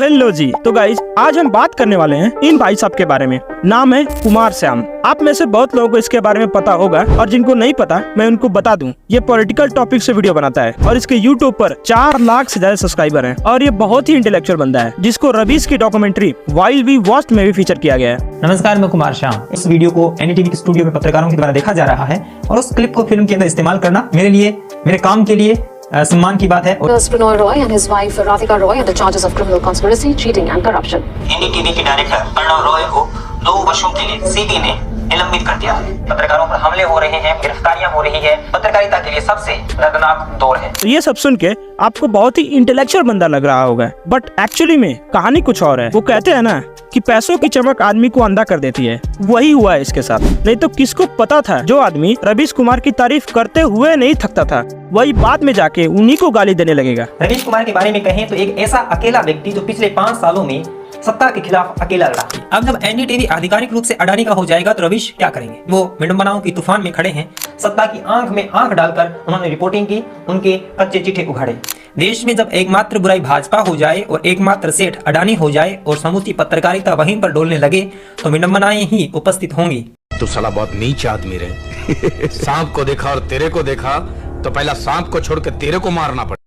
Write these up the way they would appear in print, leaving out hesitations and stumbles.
Hello जी। तो guys आज हम बात करने वाले हैं इन भाई साहब के बारे में। नाम है कुमार श्याम। आप में से बहुत लोगों को इसके बारे में पता होगा और जिनको नहीं पता मैं उनको बता दूं। ये पॉलिटिकल टॉपिक से वीडियो बनाता है और इसके यूट्यूब पर 4 लाख से ज्यादा सब्सक्राइबर हैं और ये बहुत ही इंटेलेक्चुअल बंदा है जिसको रवीश की डॉक्यूमेंट्री व्हाइल वी वॉच्ड में भी फीचर किया गया है। नमस्कार, मैं कुमार श्याम। इस वीडियो को एनडीटीवी के स्टूडियो में पत्रकारों के द्वारा देखा जा रहा है और उस क्लिप को फिल्म के अंदर इस्तेमाल करना मेरे लिए, मेरे काम के लिए सम्मान की बात है। Prannoy Roy and his wife Radhika Roy on the charges of criminal conspiracy, cheating and corruption. NDTV के डायरेक्टर प्रणव रॉय को 2 वर्षों के लिए सीबी ने निलंबित कर दिया है। पत्रकारों पर हमले हो रहे हैं, गिरफ्तारियां हो रही है। पत्रकारिता के लिए सबसे दर्दनाक दौर है। तो ये सब सुन के आपको बहुत ही इंटेलेक्चुअल बंदा लग रहा होगा, बट एक्चुअली में कहानी कुछ और है। वो कहते हैं ना कि पैसों की चमक आदमी को अंधा कर देती है, वही हुआ है इसके साथ। नहीं तो किसको पता था जो आदमी रवीश कुमार की तारीफ करते हुए नहीं थकता था, वही बाद में जाके उन्हीं को गाली देने लगेगा। रवीश कुमार के बारे में कहें तो एक ऐसा अकेला व्यक्ति जो पिछले 5 सालों में सत्ता के खिलाफ अकेला लड़ा। अब जब एनडीटीवी आधिकारिक रूप से अडानी का हो जाएगा तो रवीश क्या करेंगे? वो विडंबनाओं की तूफान में खड़े हैं। सत्ता की आंख में आंख डालकर उन्होंने रिपोर्टिंग की, उनके कच्चे चिट्ठे उखाड़े। देश में जब एकमात्र बुराई भाजपा हो जाए और एकमात्र सेठ अडानी हो जाए और समूची पत्रकारिता वहीं पर डोलने लगे तो विडंबनाएं ही उपस्थित होंगी। तू साला बहुत नीच आदमी रे। सांप को देखा और तेरे को देखा तो पहला सांप को छोड़ के तेरे को मारना पड़ा।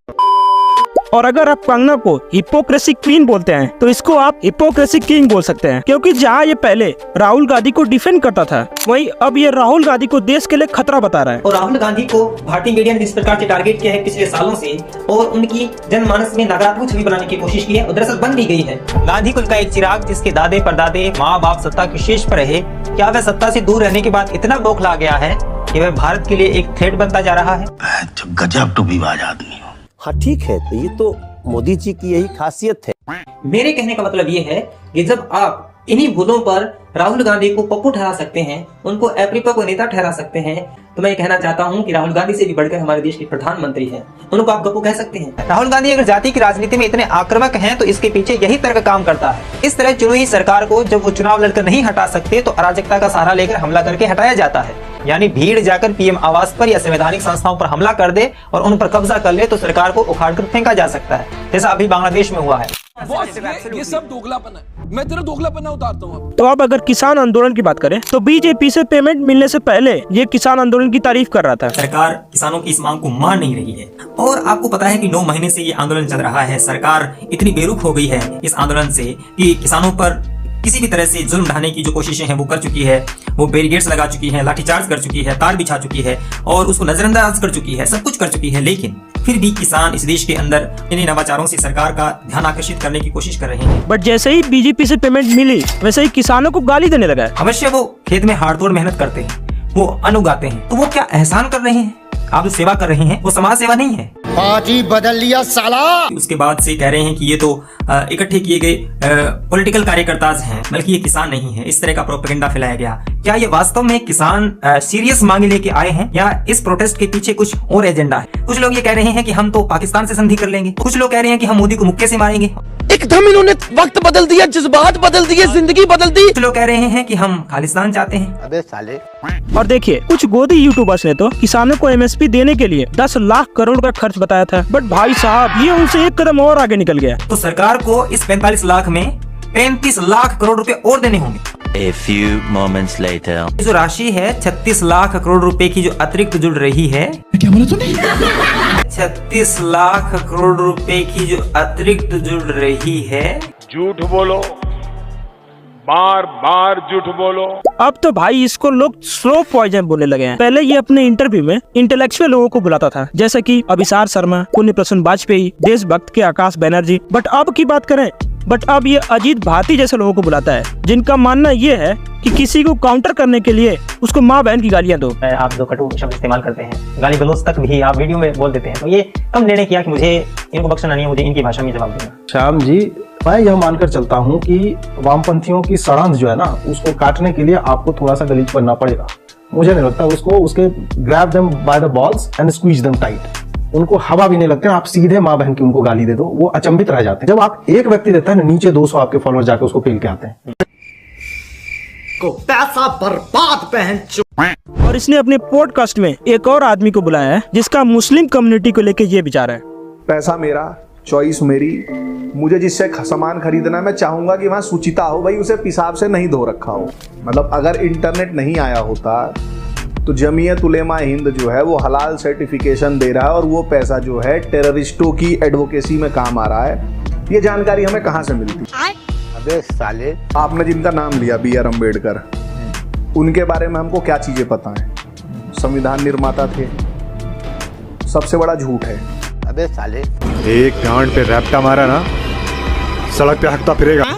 और अगर आप कंगना को हिपोक्रेसी क्वीन बोलते हैं तो इसको आप हिपोक्रेसी किंग बोल सकते हैं, क्योंकि जहाँ ये पहले राहुल गांधी को डिफेंड करता था वही अब ये राहुल गांधी को देश के लिए खतरा बता रहा है। और राहुल गांधी को भारतीय मीडिया ने जिस प्रकार से टारगेट किया है पिछले सालों से और उनकी जनमानस में नकारात्मक छवि बनाने की कोशिश की है और दरअसल बन भी गई है। गांधी कुल का एक चिराग जिसके दादे परदादे माँ बाप सत्ता के शीर्ष पर रहे, क्या वह सत्ता से दूर रहने के बाद इतना बौखला गया है कि वह भारत के लिए एक थ्रेट बनता जा रहा है? गजब टूबीबाज आदमी हो। हाँ ठीक है, तो ये तो मोदी जी की यही खासियत है। मेरे कहने का मतलब ये है कि जब आप इन्हीं भूलों पर राहुल गांधी को पप्पू ठहरा सकते हैं, उनको अपरिपक्व नेता ठहरा सकते हैं, तो मैं कहना चाहता हूं कि राहुल गांधी से भी बढ़कर हमारे देश के प्रधानमंत्री हैं, उनको आप गप्पू कह सकते हैं। राहुल गांधी अगर जाति की राजनीति में इतने आक्रामक हैं तो इसके पीछे यही तर्क काम करता है। इस तरह चुनी हुई सरकार को जब वो चुनाव लड़कर नहीं हटा सकते तो अराजकता का सहारा लेकर हमला करके हटाया जाता है। यानी भीड़ जाकर पीएम आवास पर या संवैधानिक संस्थाओं पर हमला कर दे और उन पर कब्जा कर ले तो सरकार को उखाड़कर फेंका जा सकता है, जैसा अभी बांग्लादेश में हुआ है। ये सब दोगलापन है। मैं तेरा दोगलापन उतारता हूँ। तो अब अगर किसान आंदोलन की बात करें तो बीजेपी से पेमेंट मिलने से पहले ये किसान आंदोलन की तारीफ कर रहा था। सरकार किसानों की इस मांग को मान नहीं रही है और आपको पता है कि 9 महीने से ये आंदोलन चल रहा है। सरकार इतनी बेरुख हो गई है इस आंदोलन से कि किसानों पर किसी भी तरह से जुल्म ढाने की जो कोशिशें हैं वो कर चुकी है। वो बैरिकेड्स लगा चुकी है, लाठीचार्ज कर चुकी है, तार बिछा चुकी है और उसको नजरअंदाज कर चुकी है, सब कुछ कर चुकी है। लेकिन फिर भी किसान इस देश के अंदर इन्हीं नवाचारों से सरकार का ध्यान आकर्षित करने की कोशिश कर रहे हैं। बट जैसे ही बीजेपी से पेमेंट मिली वैसे ही किसानों को गाली देने लगा है। अवश्य वो खेत में हाड़तोड़ मेहनत करते हैं, वो अन्न उगाते हैं, तो वो क्या एहसान कर रहे हैं? आप जो सेवा कर रहे हैं वो समाज सेवा नहीं है। पार्टी बदल लिया साला। उसके बाद से कह रहे हैं कि ये तो इकट्ठे किए गए पॉलिटिकल कार्यकर्ताज हैं, बल्कि ये किसान नहीं है। इस तरह का प्रोपेगेंडा फैलाया गया। क्या ये वास्तव में किसान सीरियस मांगे लेके आए हैं या इस प्रोटेस्ट के पीछे कुछ और एजेंडा है? कुछ लोग ये कह रहे हैं कि हम तो पाकिस्तान से संधि कर लेंगे, कुछ लोग कह रहे हैं कि हम मोदी को मुक्के से मारेंगे। एकदम इन्होंने वक्त बदल दिया, जज्बात बदल दिए, जिंदगी बदल दी। कुछ लोग कह रहे हैं कि हम खालिस्तान चाहते हैं। अबे साले। और देखिए कुछ गोदी यूट्यूबर्स ने तो किसानों को एमएसपी देने के लिए 10 लाख करोड़ का खर्च बताया था, बट भाई साहब ये उनसे एक कदम और आगे निकल गया। तो सरकार को इस 45 लाख में 35 लाख करोड़ रुपए और देने होंगे। A few moments later. जो राशि है 36 लाख करोड़ रुपए की जो अतिरिक्त जुड़ रही है, क्या बोला तूने? 36 लाख करोड़ रुपए की जो अतिरिक्त जुड़ रही है। झूठ बोलो, बार बार झूठ बोलो। अब तो भाई इसको लोग स्लो पॉइजन बोलने लगे हैं। पहले ये अपने इंटरव्यू में इंटेलेक्चुअल लोगों को बुलाता था, जैसे कि अभिसार शर्मा, पुण्य प्रसून वाजपेयी, देशभक्त के आकाश बनर्जी। बट अब की बात करें, अब ये अजीत भारती जैसे लोगों को बुलाता है, जिनका मानना ये है कि किसी को काउंटर करने के लिए उसको माँ बहन की गालियां दो। आप जो कटु शब्द इस्तेमाल करते हैं, गाली गलौज तक भी आप वीडियो में बोल देते हैं, तो ये कम निर्णय किया कि मुझे इनको बख्शना नहीं है, मुझे इनकी भाषा में जवाब देना। श्याम जी, मैं यह मानकर चलता हूं कि वामपंथियों की षड्यंत्र जो है ना, उसको काटने के लिए आपको थोड़ा सा गलीज बनना पड़ेगा। मुझे नहीं लगता उसको उसके grab them by the balls and squeeze them tight. उनको हवा भी नहीं लगते, आप सीधे माँ बहन की उनको गाली दे दो, वो अचंभित रह जाते हैं। जब आप एक व्यक्ति देता है ना, नीचे 200 आपके फॉलोअर जाके उसको पेल के आते हैं। को पैसा बर्बाद पहन चुका। और इसने अपने पॉडकास्ट में एक और आदमी को बुलाया है जिसका मुस्लिम कम्युनिटी को लेके ये विचार है। पैसा मेरा, चॉइस मेरी। मुझे जिससे सामान खरीदना है मैं चाहूंगा कि वहाँ शुचिता हो, भाई उसे पेशाब से नहीं धो रखा हो। मतलब अगर इंटरनेट नहीं आया होता तो जमीयत उलेमा हिंद जो है वो हलाल सर्टिफिकेशन दे रहा है और वो पैसा जो है टेररिस्टों की एडवोकेसी में काम आ रहा है। ये जानकारी हमें कहाँ से मिलती? अबे साले, आपने जिनका नाम लिया B.R. अम्बेडकर, उनके बारे में हमको क्या चीजें पता है? संविधान निर्माता थे, सबसे बड़ा झूठ है। अबे साले, एक गांड पे रैप्टा मारा ना, सड़क पे हकता फिरेगा।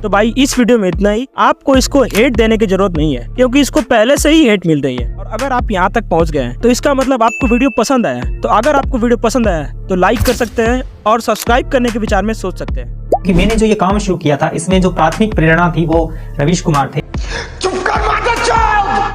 तो भाई इस वीडियो में इतना ही। आपको इसको हेट देने की जरूरत नहीं है, क्योंकि इसको पहले से ही हेट मिल रही है। और अगर आप यहाँ तक पहुँच गए हैं तो इसका मतलब आपको वीडियो पसंद आया है। तो अगर आपको वीडियो पसंद आया तो लाइक कर सकते हैं और सब्सक्राइब करने के विचार में सोच सकते हैं। कि मैंने जो ये काम शुरू किया था, इसमें जो प्राथमिक प्रेरणा थी वो रवीश कुमार थे।